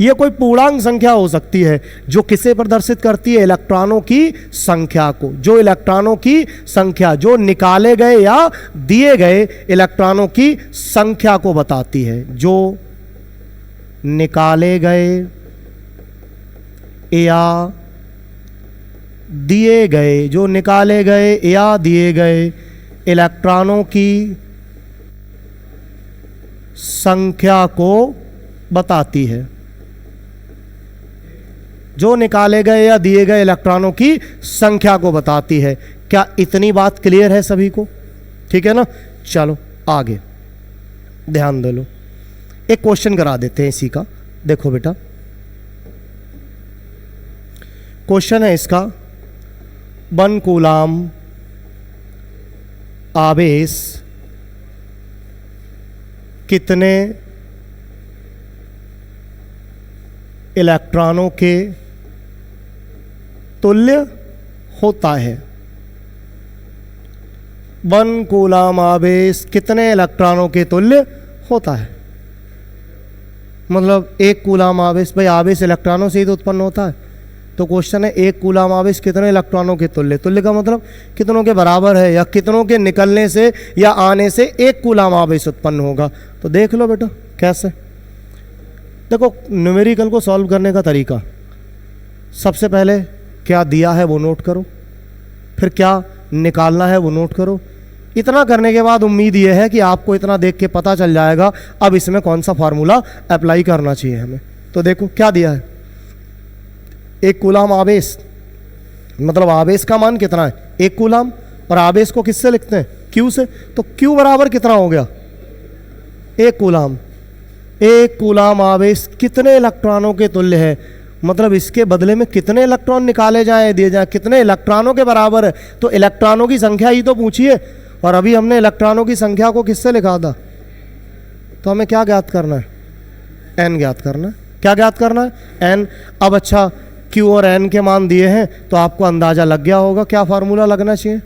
ये कोई पूर्णांक संख्या हो सकती है जो किसे प्रदर्शित करती है, इलेक्ट्रॉनों की संख्या को। जो इलेक्ट्रॉनों की संख्या, जो निकाले गए या दिए गए इलेक्ट्रॉनों की संख्या को बताती है। जो निकाले गए या दिए गए, जो निकाले गए या दिए गए इलेक्ट्रॉनों की संख्या को बताती है। जो निकाले गए या दिए गए इलेक्ट्रॉनों की संख्या को बताती है। क्या इतनी बात क्लियर है सभी को, ठीक है ना। चलो आगे ध्यान दे लो, एक क्वेश्चन करा देते हैं इसी का। देखो बेटा, क्वेश्चन है इसका, 1 कूलाम आवेश कितने इलेक्ट्रॉनों के तुल्य होता है। 1 कूलाम आवेश कितने इलेक्ट्रॉनों के तुल्य होता है। मतलब 1 कूलाम आवेश, भाई आवेश इलेक्ट्रॉनों से ही तो उत्पन्न होता है। तो क्वेश्चन है 1 कूलाम आवेश कितने इलेक्ट्रॉनों के तुल्य। तुल्य का मतलब कितनों के बराबर है, या कितनों के निकलने से या आने से 1 कूलाम आवेश उत्पन्न होगा। तो देख लो बेटा कैसे। देखो न्यूमेरिकल को सॉल्व करने का तरीका, सबसे पहले क्या दिया है वो नोट करो, फिर क्या निकालना है वो नोट करो। इतना करने के बाद उम्मीद ये है कि आपको इतना देख के पता चल जाएगा अब इसमें कौन सा फार्मूला अप्लाई करना चाहिए हमें। तो देखो क्या दिया है, 1 कूलाम आवेश, मतलब आवेश का मान कितना है 1 कूलाम, और आवेश को किससे लिखते हैं, Q से। तो Q बराबर कितना हो गया, 1 कूलाम। 1 कूलाम आवेश कितने इलेक्ट्रॉनों के तुल्य है, मतलब इसके बदले में कितने इलेक्ट्रॉन निकाले जाए दिए जाए, कितने इलेक्ट्रॉनों के बराबर है। तो इलेक्ट्रॉनों की संख्या ही तो पूछिए, और अभी हमने इलेक्ट्रॉनों की संख्या को किससे लिखा था। तो हमें क्या ज्ञात करना है, n ज्ञात करना है। क्या ज्ञात करना है, n। अब अच्छा Q और n के मान दिए हैं तो आपको अंदाजा लग गया होगा क्या फार्मूला लगना चाहिए,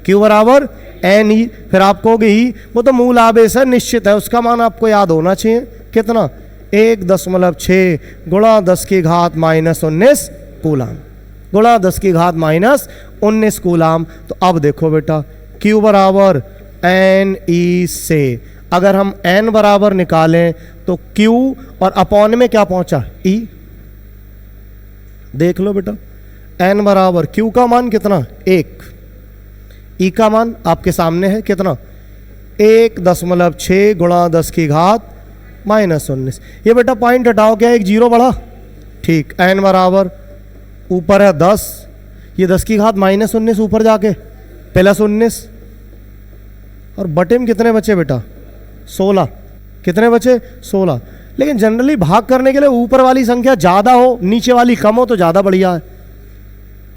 Q बराबर n ही। फिर आप कहोगे ही, वो तो मूल आवेश है, निश्चित है, उसका मान आपको याद होना चाहिए। कितना, 1.6 गुणा 10 की घात -19 कूलाम, गुणा 10 की घात -19 कूलाम। तो अब देखो बेटा, Q बराबर NE से अगर हम n बराबर निकालें तो Q और अपॉन में क्या पहुंचा, E। देख लो बेटा, n बराबर Q का मान कितना, 1, E का मान आपके सामने है कितना, 1.6 गुणा 10 की घात -19। ये बेटा पॉइंट हटाओ, क्या एक 0 बढ़ा, ठीक। n बराबर ऊपर है 10, ये 10 की घात -19 ऊपर जाके +19, और बटे में कितने बचे बेटा, 16। कितने बचे, 16। लेकिन जनरली भाग करने के लिए ऊपर वाली संख्या ज़्यादा हो नीचे वाली कम हो तो ज़्यादा बढ़िया है।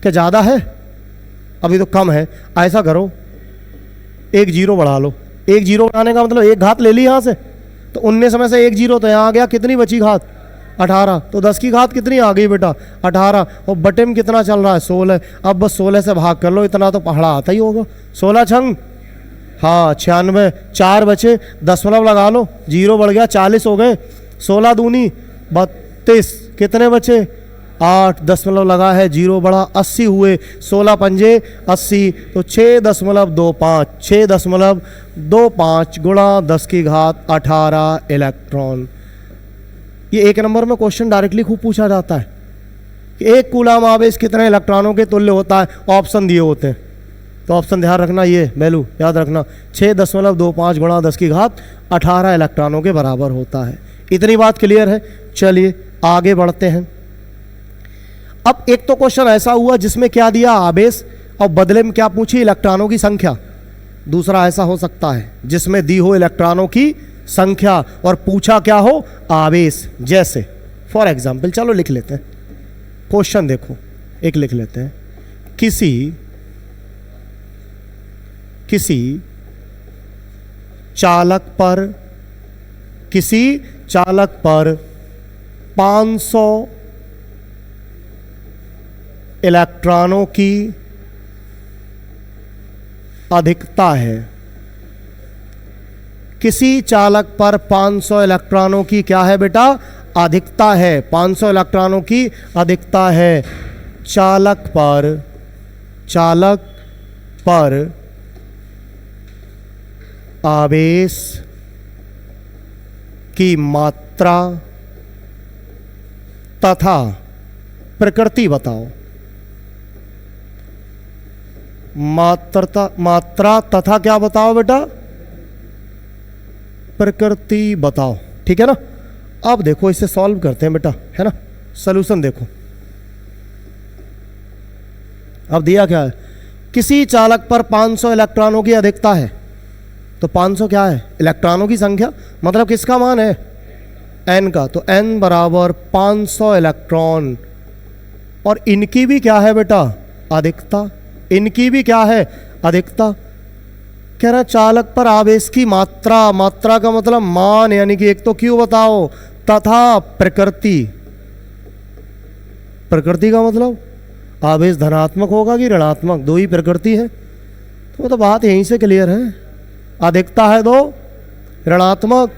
क्या ज़्यादा है, अभी तो कम है। ऐसा करो, एक जीरो बढ़ा लो। एक जीरो बढ़ाने का मतलब एक घात ले ली यहाँ से, तो 19 में से एक जीरो तो यहाँ आ गया, कितनी बची घात? 18। तो 10 की घात कितनी आ गई बेटा? 18। और बटे में कितना चल रहा है? 16। अब बस 16 से भाग कर लो, इतना तो पहाड़ा आता ही होगा। 16 छंग, हाँ 96। 4 बचे, दशमलव लगा लो, जीरो बढ़ गया, 40 हो गए। 16 दूनी 32, कितने बचे? 8, दशमलव लगा है, जीरो बढ़ा, 80 हुए। 16 पंजे 80, तो 6.25, 6.25 गुणा 10 की घात 18 इलेक्ट्रॉन। ये 1 नंबर में क्वेश्चन डायरेक्टली खूब पूछा जाता है कि एक कूलाम आवेश कितने इलेक्ट्रॉनों के तुल्य होता है, ऑप्शन दिए होते हैं। तो ऑप्शन ध्यान रखना, ये वैल्यू याद रखना, 6.25 गुणा 10 की घात 18 इलेक्ट्रॉनों के बराबर होता है। इतनी बात क्लियर है। चलिए आगे बढ़ते हैं। अब एक तो क्वेश्चन ऐसा हुआ जिसमें क्या दिया? आवेश, और बदले में क्या पूछी? इलेक्ट्रॉनों की संख्या। दूसरा ऐसा हो सकता है जिसमें दी हो इलेक्ट्रॉनों की संख्या और पूछा क्या हो? आवेश। जैसे फॉर एग्जाम्पल, चलो लिख लेते हैं क्वेश्चन, देखो एक लिख लेते हैं। किसी चालक पर 500 इलेक्ट्रॉनों की अधिकता है। किसी चालक पर 500 इलेक्ट्रॉनों की क्या है बेटा? अधिकता है। 500 इलेक्ट्रॉनों की अधिकता है। चालक पर आवेश की मात्रा तथा प्रकृति बताओ। मात्रा तथा क्या बताओ बेटा? प्रकृति बताओ। ठीक है ना। अब देखो इसे सॉल्व करते हैं बेटा, है ना। सॉल्यूशन देखो, अब दिया क्या है? किसी चालक पर 500 इलेक्ट्रॉनों की अधिकता है। तो 500 क्या है? इलेक्ट्रॉनों की संख्या, मतलब किसका मान है? n का। तो n बराबर 500 इलेक्ट्रॉन, और इनकी भी क्या है बेटा? अधिकता। इनकी भी क्या है? अधिकता। कह रहा चालक पर आवेश की मात्रा, मात्रा का मतलब मान, यानी कि एक तो क्यू बताओ, तथा प्रकृति। प्रकृति का मतलब आवेश धनात्मक होगा कि ऋणात्मक? दो ही प्रकृति है, तो बात यहीं से क्लियर है। अधिकता है 2 ऋणात्मक,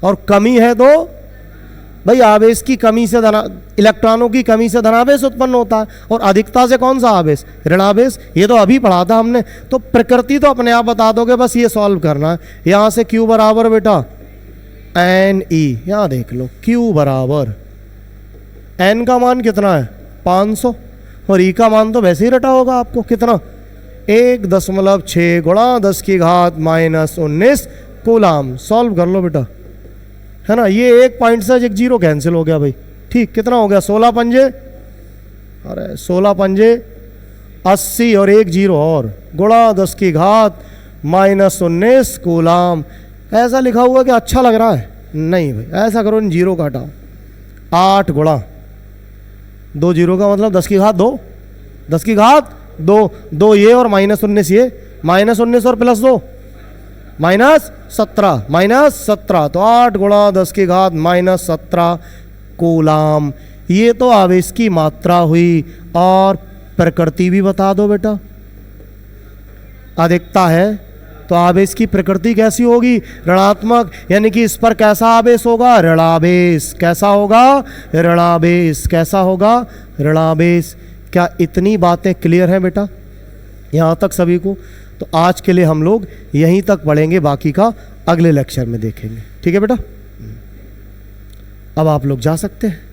और कमी है 2। भाई आवेश की कमी से इलेक्ट्रॉनों की कमी से धनावेश उत्पन्न होता है, और अधिकता से कौन सा आवेश? ऋणावेश। ये तो अभी पढ़ा था हमने। तो प्रकृति तो अपने आप बता दोगे, बस ये सॉल्व करना है। यहां से Q बराबर बेटा NE, यहां देख लो Q बराबर N का मान कितना है? 500, और E का मान तो वैसे ही रटा होगा आपको, कितना? 1.6 गुणा 10 की घात -19 कूलाम। सॉल्व कर लो बेटा, है ना। ये एक पॉइंट से एक जीरो कैंसिल हो गया भाई। ठीक, कितना हो गया? 16 पंजे, अरे 16 पंजे 80, और एक जीरो और, गुणा 10 की घात -19 कूलाम। ऐसा लिखा हुआ कि अच्छा लग रहा है? नहीं भाई, ऐसा करो, इन जीरो का हटाओ। 8 गुणा 2 जीरो का मतलब 10 की घात 2, 10 की घात 2 ये, और -19 ये, -19 और +2 -17, तो 8 गुणा 10 की घात -17 कूलाम। ये तो आवेश की मात्रा हुई, और प्रकृति भी बता दो बेटा। अधिकता है तो आवेश की प्रकृति कैसी होगी? ऋणात्मक, यानी कि इस पर कैसा आवेश होगा? ऋणावेश। कैसा होगा? ऋणावेश। कैसा होगा? ऋणावेश। क्या इतनी बातें क्लियर हैं बेटा यहाँ तक सभी को? तो आज के लिए हम लोग यहीं तक पढ़ेंगे, बाकी का अगले लेक्चर में देखेंगे। ठीक है बेटा, अब आप लोग जा सकते हैं।